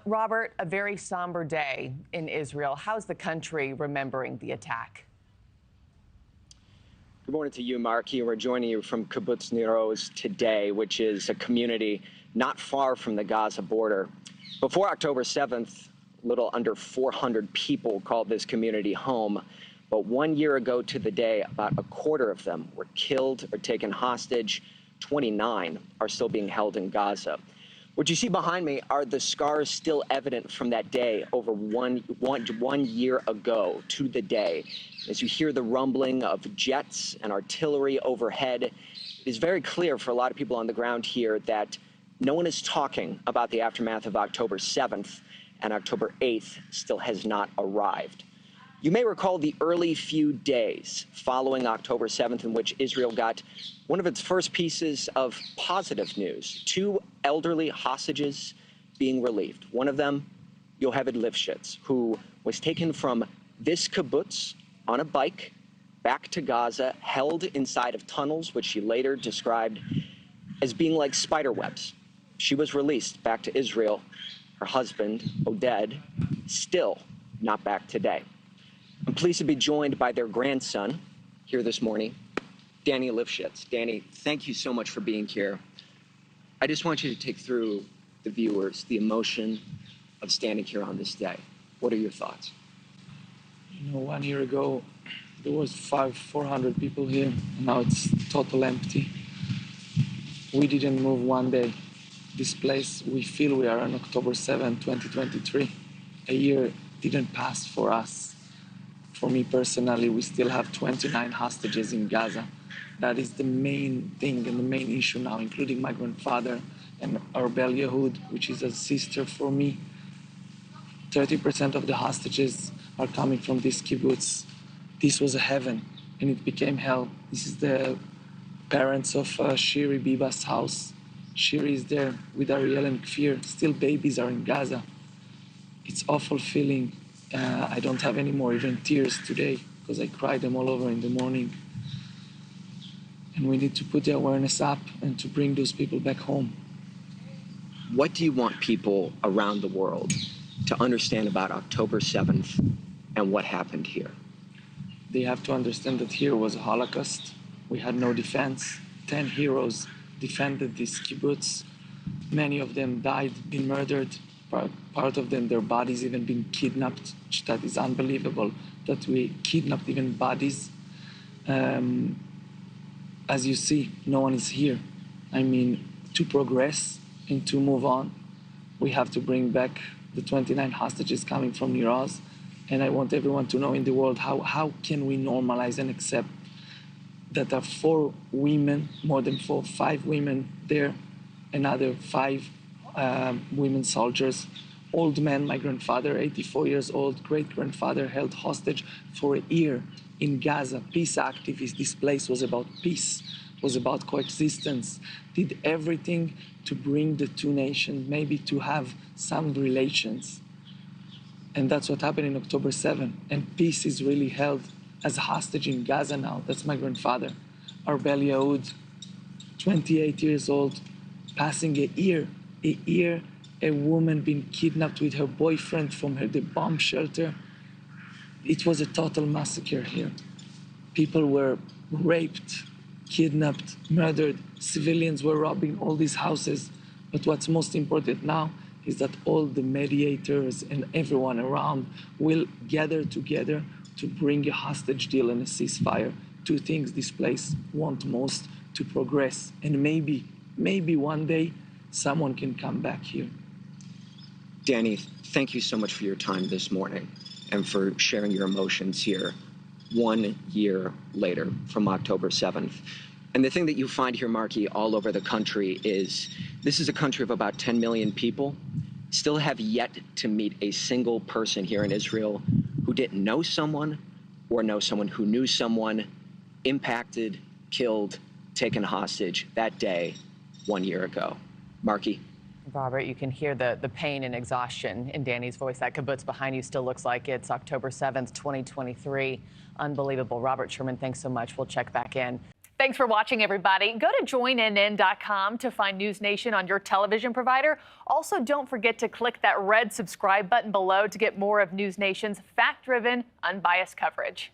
Robert, a very somber day in Israel. How's the country remembering the attack? Good morning to you, Markie. We're joining you from Kibbutz Nir Oz today, which is a community not far from the Gaza border. Before October 7th, a little under 400 people called this community home. But 1 year ago to the day, about a quarter of them were killed or taken hostage. 29 are still being held in Gaza. What you see behind me are the scars still evident from that day over one year ago to the day. As you hear the rumbling of jets and artillery overhead, it is very clear for a lot of people on the ground here that no one is talking about the aftermath of October 7th, and October 8th still has not arrived. You may recall the early few days following October 7th in which Israel got one of its first pieces of positive news: 2 elderly hostages being relieved. One of them, Yocheved Lifshitz, who was taken from this kibbutz on a bike back to Gaza, held inside of tunnels, which she later described as being like spider webs. She was released back to Israel. Her husband, Oded, still not back today. I'm pleased to be joined by their grandson here this morning, Danny Lifshitz. Danny, thank you so much for being here. I just want you to take through the viewers the emotion of standing here on this day. What are your thoughts? You know, 1 year ago, there was 400 people here, and now it's total empty. We didn't move one day. This place, we feel we are on October 7, 2023. A year didn't pass for us. For me personally, we still have 29 hostages in Gaza. That is the main thing and the main issue now, including my grandfather and Arbel Yehud, which is a sister for me. 30% of the hostages are coming from this kibbutz. This was a heaven, and it became hell. This is the parents of Shiri Biba's house. Shiri is there with Ariel and Kfir. Still babies are in Gaza. It's awful feeling. I don't have any more even tears today because I cried them all over in the morning. And we need to put the awareness up and to bring those people back home. What do you want people around the world to understand about October 7th and what happened here? They have to understand that here was a Holocaust. We had no defense. 10 heroes defended this kibbutz. Many of them died, been murdered. Part of them, their bodies even been kidnapped. That is unbelievable that we kidnapped even bodies. As you see, no one is here. I mean, to progress and to move on, we have to bring back the 29 hostages coming from Nir Oz. And I want everyone to know in the world how can we normalize and accept that there are 4 women, more than 5 women there, another 5 women soldiers, old man, my grandfather, 84 years old, great-grandfather held hostage for a year in Gaza, peace activist. This place was about peace, was about coexistence, did everything to bring the 2 nations, maybe to have some relations. And that's what happened in October 7. And peace is really held as a hostage in Gaza now. That's my grandfather. Arbel Yehud, 28 years old, passing a year, a woman being kidnapped with her boyfriend from the bomb shelter. It was a total massacre here. People were raped, kidnapped, murdered. Civilians were robbing all these houses. But what's most important now is that all the mediators and everyone around will gather together to bring a hostage deal and a ceasefire. 2 things this place wants most: to progress, and maybe one day someone can come back here. Danny, thank you so much for your time this morning and for sharing your emotions here 1 year later from October 7th. And the thing that you find here, Markie, all over the country is this is a country of about 10 million people, still have yet to meet a single person here in Israel who didn't know someone or know someone who knew someone impacted, killed, taken hostage that day 1 year ago. Markie? Robert, you can hear the pain and exhaustion in Danny's voice. That kibbutz behind you still looks like it's October 7th, 2023. Unbelievable. Robert Sherman, thanks so much. We'll check back in. Thanks for watching, everybody. Go to joinnn.com to find NewsNation on your television provider. Also, don't forget to click that red subscribe button below to get more of NewsNation's fact-driven, unbiased coverage.